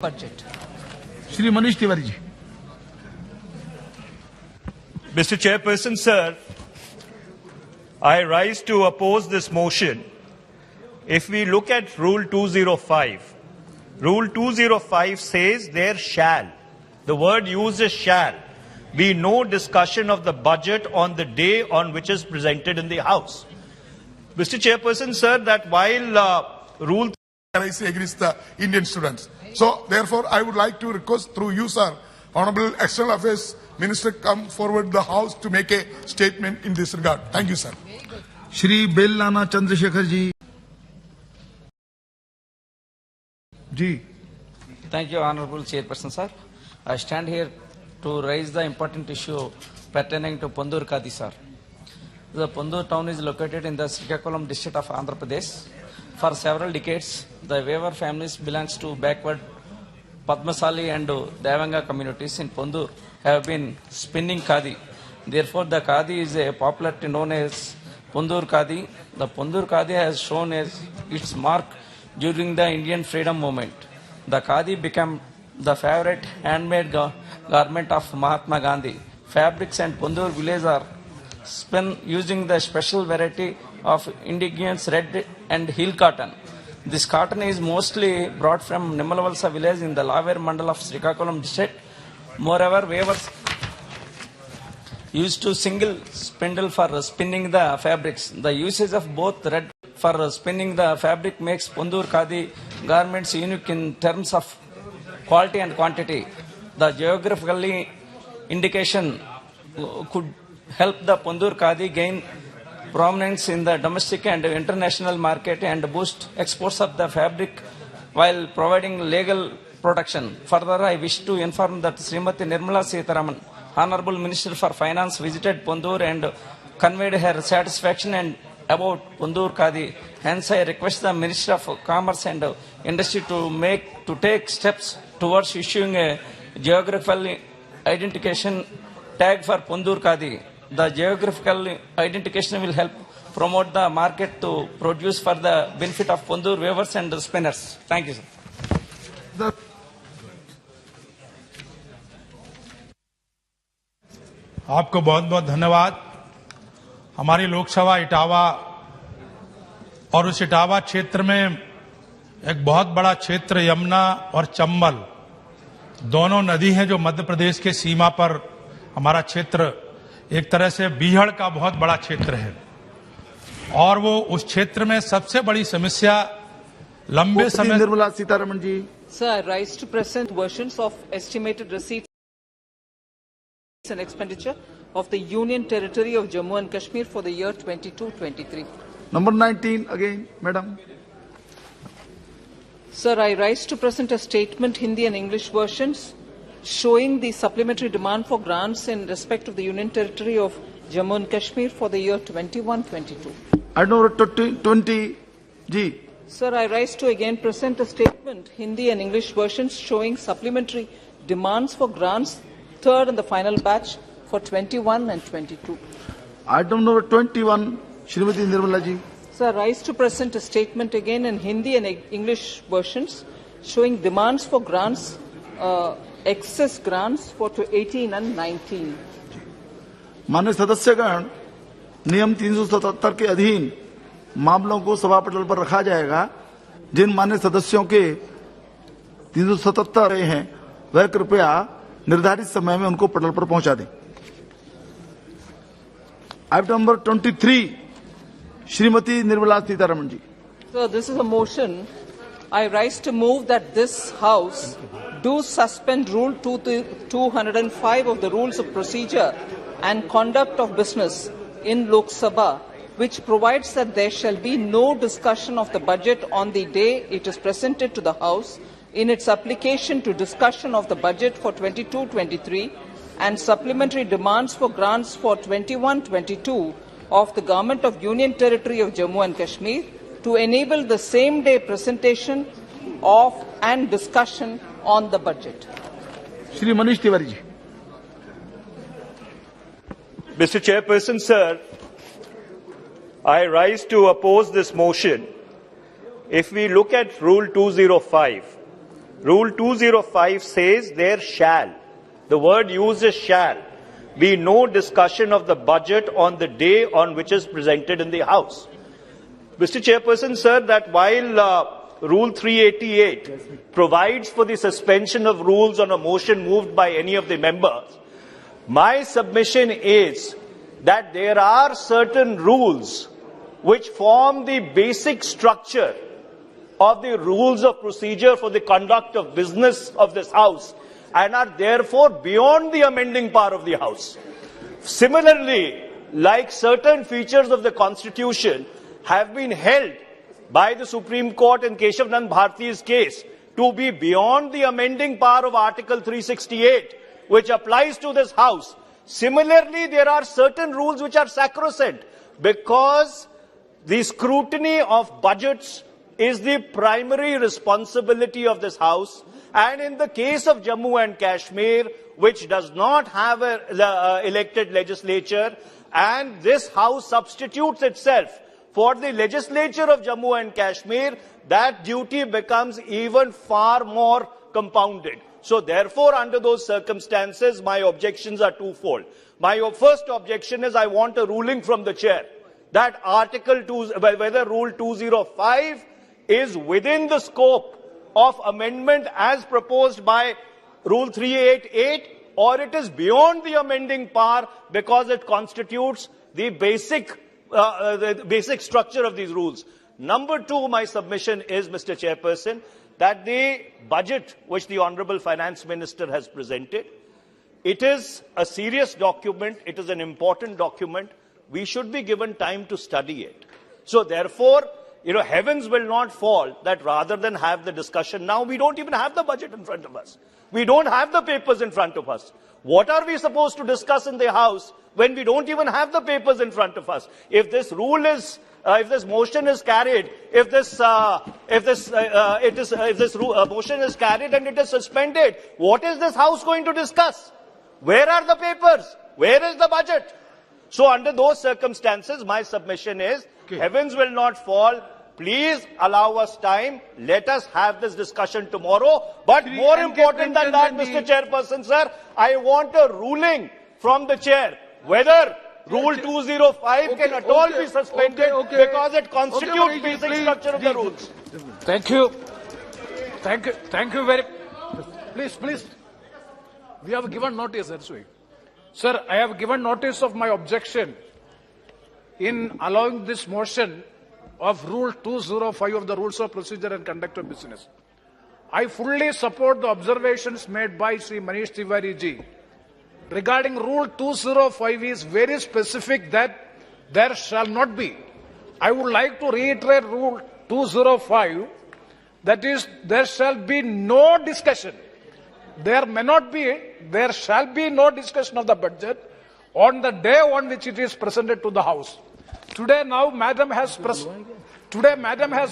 budget. Shri Manish Tiwari ji. Mr. Chairperson, sir, I rise to oppose this motion. If we look at Rule 205, Rule 205 says there shall, the word used is shall, be no discussion of the budget on the day on which is presented in the House. Mr. Chairperson, sir, that while Rule against the Indian students. So, therefore, I would like to request through you, sir, Honorable External Affairs Minister, come forward the House to make a statement in this regard. Thank you, sir. Shri Bellana Chandrasekhar ji. Ji. Thank you, Honorable Chairperson, sir. I stand here to raise the important issue pertaining to Pondur Khadi, sir. The Pondur town is located in the Srikakulam district of Andhra Pradesh. For several decades, the Weaver families belongs to backward Padmasali and Devanga communities in Pondur have been spinning Khadi. Therefore, the Khadi is a popularly known as Pondur Khadi. The Pondur Khadi has shown as its mark during the Indian freedom movement. The Khadi became the favorite handmade garment of Mahatma Gandhi. Fabrics and Pondur village are spun using the special variety of indigenous red and heel cotton. This cotton is mostly brought from Nimalavalsa village in the Laver Mandal of Srikakulam district. Moreover, weavers used to single spindle for spinning the fabrics. The usage of both red for spinning the fabric makes Pondur Khadi garments unique in terms of quality and quantity. The geographical indication could help the Pondur Khadi gain prominence in the domestic and international market and boost exports of the fabric while providing legal protection. Further, I wish to inform that Srimati Nirmala Sitharaman, Honorable Minister for Finance, visited Pondur and conveyed her satisfaction and about Pondur Khadi. Hence, I request the Minister of Commerce and Industry to take steps towards issuing a geographical identification tag for Pondur Khadi. The geographical identification will help promote the market to produce for the benefit of Pondur weavers and spinners. Thank you, sir. आपको बहुत बहुत धन्यवाद। हमारी लोकसभा इटावा और उस इटावा क्षेत्र में एक बहुत बड़ा क्षेत्र यमुना और चंबल दोनों नदी हैं जो मध्य प्रदेश के सीमा पर हमारा क्षेत्र एक तरह से बीहड़ का बहुत बड़ा क्षेत्र है और वो उस क्षेत्र में सबसे बड़ी समस्या लंबे समय निर्मला सीतारमण जी. Sir, I rise to present versions of estimated receipts and expenditure of the Union Territory of Jammu and Kashmir for the year 22-23. Number 19 again, madam. Sir, I rise to present a statement, Hindi and English versions, showing the supplementary demand for grants in respect of the Union Territory of Jammu and Kashmir for the year 21-22. Item number 20 G. Sir, I rise to again present a statement, Hindi and English versions, showing supplementary demands for grants, third and the final batch for 21 and 22. Item number 21, Shrimati Nirmala ji. Sir, I rise to present a statement again in Hindi and English versions, showing demands for grants, excess grants for 18 and 19. माननीय सदस्यगण, नियम 377 के अधीन मामलों को सभा पटल पर रखा जाएगा। जिन माननीय सदस्यों के 377 हैं, वह कृपया निर्धारित समय में उनको पटल पर पहुंचा दें। Item number 23, Shrimati Nirmala Sitharaman ji. So this is a motion. I rise to move that this House do suspend Rule 205 of the Rules of Procedure and Conduct of Business in Lok Sabha, which provides that there shall be no discussion of the budget on the day it is presented to the House in its application to discussion of the budget for 22-23 and supplementary demands for grants for 21-22 of the Government of Union Territory of Jammu and Kashmir to enable the same day presentation of and discussion on the budget. Shri Manish Tiwari ji. Mr. Chairperson, sir, I rise to oppose this motion. If we look at Rule 205, Rule 205 says there shall, the word used is shall, be no discussion of the budget on the day on which is presented in the House. Mr. Chairperson, sir, that while Rule 388 provides for the suspension of rules on a motion moved by any of the members, my submission is that there are certain rules which form the basic structure of the rules of procedure for the conduct of business of this House and are therefore beyond the amending power of the House. Similarly, like certain features of the Constitution have been held by the Supreme Court in Keshav Nand Bharti's case to be beyond the amending power of Article 368, which applies to this House. Similarly, there are certain rules which are sacrosanct because the scrutiny of budgets is the primary responsibility of this House. And in the case of Jammu and Kashmir, which does not have an elected legislature, and this House substitutes itself for the legislature of Jammu and Kashmir, that duty becomes even far more compounded. So therefore, under those circumstances, my objections are twofold. My first objection is I want a ruling from the chair that whether Rule 205 is within the scope of amendment as proposed by Rule 388 or it is beyond the amending power because it constitutes the basic structure of these rules. Number two, my submission is, Mr. Chairperson, that the budget which the Honourable Finance Minister has presented, it is a serious document, it is an important document. We should be given time to study it. So therefore, heavens will not fall that rather than have the discussion now, we don't even have the budget in front of us. We don't have the papers in front of us. What are we supposed to discuss in the House when we don't even have the papers in front of us? If this rule is, if this motion is carried, if this motion is carried and it is suspended, what is this House going to discuss? Where are the papers? Where is the budget? So under those circumstances, my submission is, heavens will not fall. Please allow us time. Let us have this discussion tomorrow. But more important than that, Mr. Chairperson, sir, I want a ruling from the chair whether Rule 205 can at all be suspended because it constitutes basic structure of the rules. Thank you. Thank you very much. Please. We have given notice, that's why. Sir, I have given notice of my objection in allowing this motion of Rule 205 of the Rules of Procedure and Conduct of Business. I fully support the observations made by Sri Manish Tiwari ji. Regarding Rule 205 is very specific that there shall not be. I would like to reiterate Rule 205, that is, there shall be no discussion. There shall be no discussion of the budget on the day on which it is presented to the House. Today, Madam has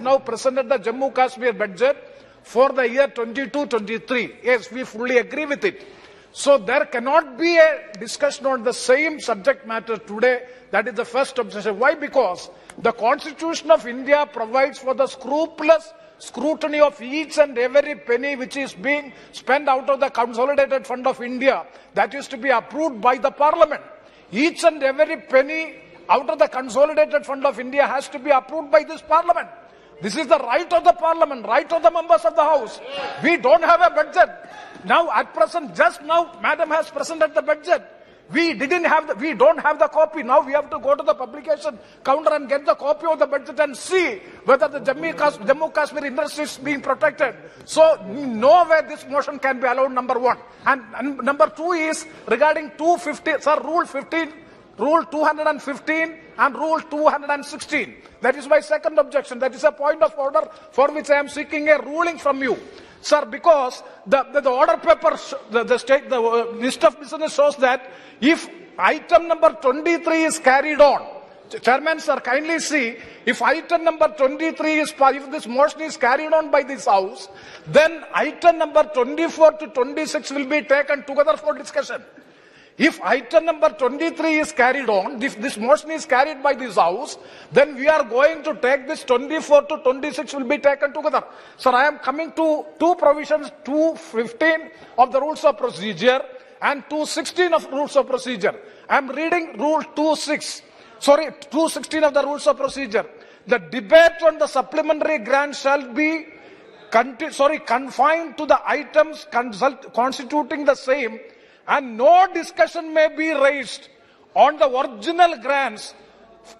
now presented the Jammu Kashmir budget for the year 22-23. Yes, we fully agree with it. So there cannot be a discussion on the same subject matter today. That is the first objection. Why? Because the Constitution of India provides for the scrupulous scrutiny of each and every penny which is being spent out of the Consolidated Fund of India, that is to be approved by the Parliament. Each and every penny out of the Consolidated Fund of India has to be approved by this Parliament. This is the right of the Parliament, right of the members of the House. We don't have a budget. Now, at present, just now, Madam has presented the budget. We don't have the copy. Now we have to go to the publication counter and get the copy of the budget and see whether the Jammu Kashmir industry is being protected. So no way this motion can be allowed, number one. And number two is regarding 250, sir, Rule 15, Rule 215 and Rule 216. That is my second objection. That is a point of order for which I am seeking a ruling from you. Sir, because the order paper, the list of business shows that if item number 23 is carried on, Chairman, sir, kindly see, if item number 23 is, if this motion is carried on by this House, then item number 24 to 26 will be taken together for discussion. If item number 23 is carried on, if this motion is carried by this House, then we are going to take this 24 to 26 will be taken together. Sir, I am coming to two provisions, 215 of the Rules of Procedure and 216 of Rules of Procedure. I am reading Rule 216 of the Rules of Procedure. The debate on the supplementary grant shall be confined to the items constituting the same, and no discussion may be raised on the original grants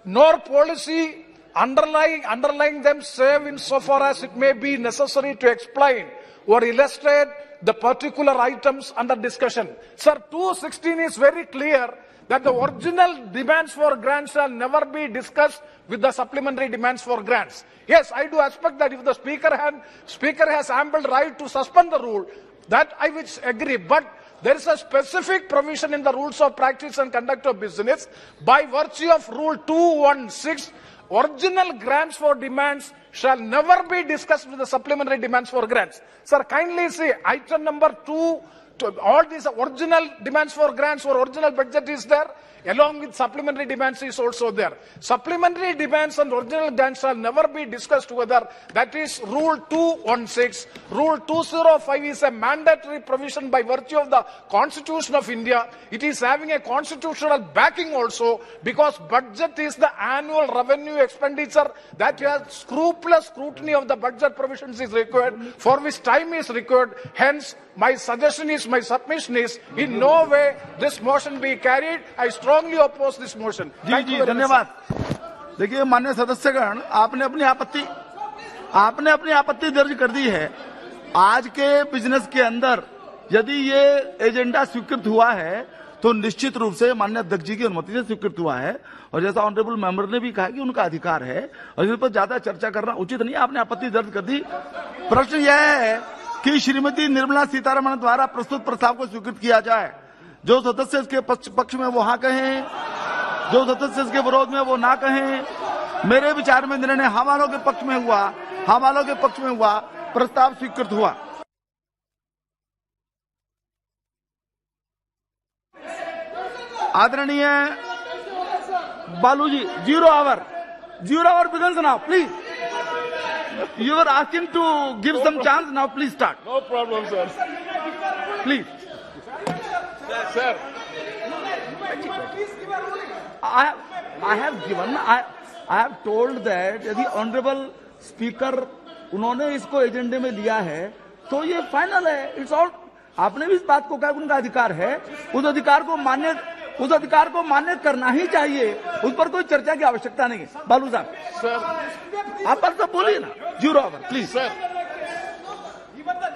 nor policy underlying them, save insofar as it may be necessary to explain or illustrate the particular items under discussion. Sir, 216 is very clear that the original demands for grants shall never be discussed with the supplementary demands for grants. Yes, I do expect that if the Speaker has ample right to suspend the rule, that I will agree. But there is a specific provision in the Rules of Practice and Conduct of Business by virtue of Rule 216. Original grants for demands shall never be discussed with the supplementary demands for grants. Sir, kindly see item number 2. All these original demands for grants or original budget is there, along with supplementary demands is also there. Supplementary demands and original grants shall never be discussed together. That is Rule 216. Rule 205 is a mandatory provision by virtue of the Constitution of India. It is having a constitutional backing also, because budget is the annual revenue expenditure that has scrupulous scrutiny of the budget provisions is required, for which time is required. Hence, my submission is in no way this motion be carried. I strongly oppose this motion. Thank you very much, धन्यवाद। देखिए माननीय सदस्यगण, आपने अपनी आपत्ति दर्ज कर दी है। आज के बिजनेस के अंदर यदि ये एजेंडा स्वीकृत हुआ है तो निश्चित रूप से माननीय अध्यक्ष जी की अनुमति से स्वीकृत हुआ है, और जैसा ऑनरेबल मेंबर ने भी कहा कि उनका अधिकार है और इस पर ज्यादा चर्चा करना उचित नहीं। आपने आपत्ति दर्ज कर दी। प्रश्न यह है कि श्रीमती निर्मला सीतारमण द्वारा प्रस्तुत प्रस्ताव को स्वीकृत किया जाए। जो सदस्य इसके पक्ष में वो हाँ कहें, जो सदस्य इसके विरोध में वो ना कहें। मेरे विचार में निर्णय हाँ वालों के पक्ष में हुआ, प्रस्ताव स्वीकृत हुआ। आदरणीय बालू जी, 0 hour begins now, please. You were asking to give some chance, now please start. No problem, sir. Please. Sir. I have told that यदि ऑनरेबल स्पीकर उन्होंने इसको एजेंडे में लिया है तो ये फाइनल है, इट्स ऑल। आपने भी इस बात को कहा कि उनका अधिकार है, उस अधिकार को मान्य करना ही चाहिए, उस पर कोई चर्चा की आवश्यकता नहीं है। बालू साहब, Sir. आप पर तो बोलिए ना। 0 hour, प्लीज। Sir, government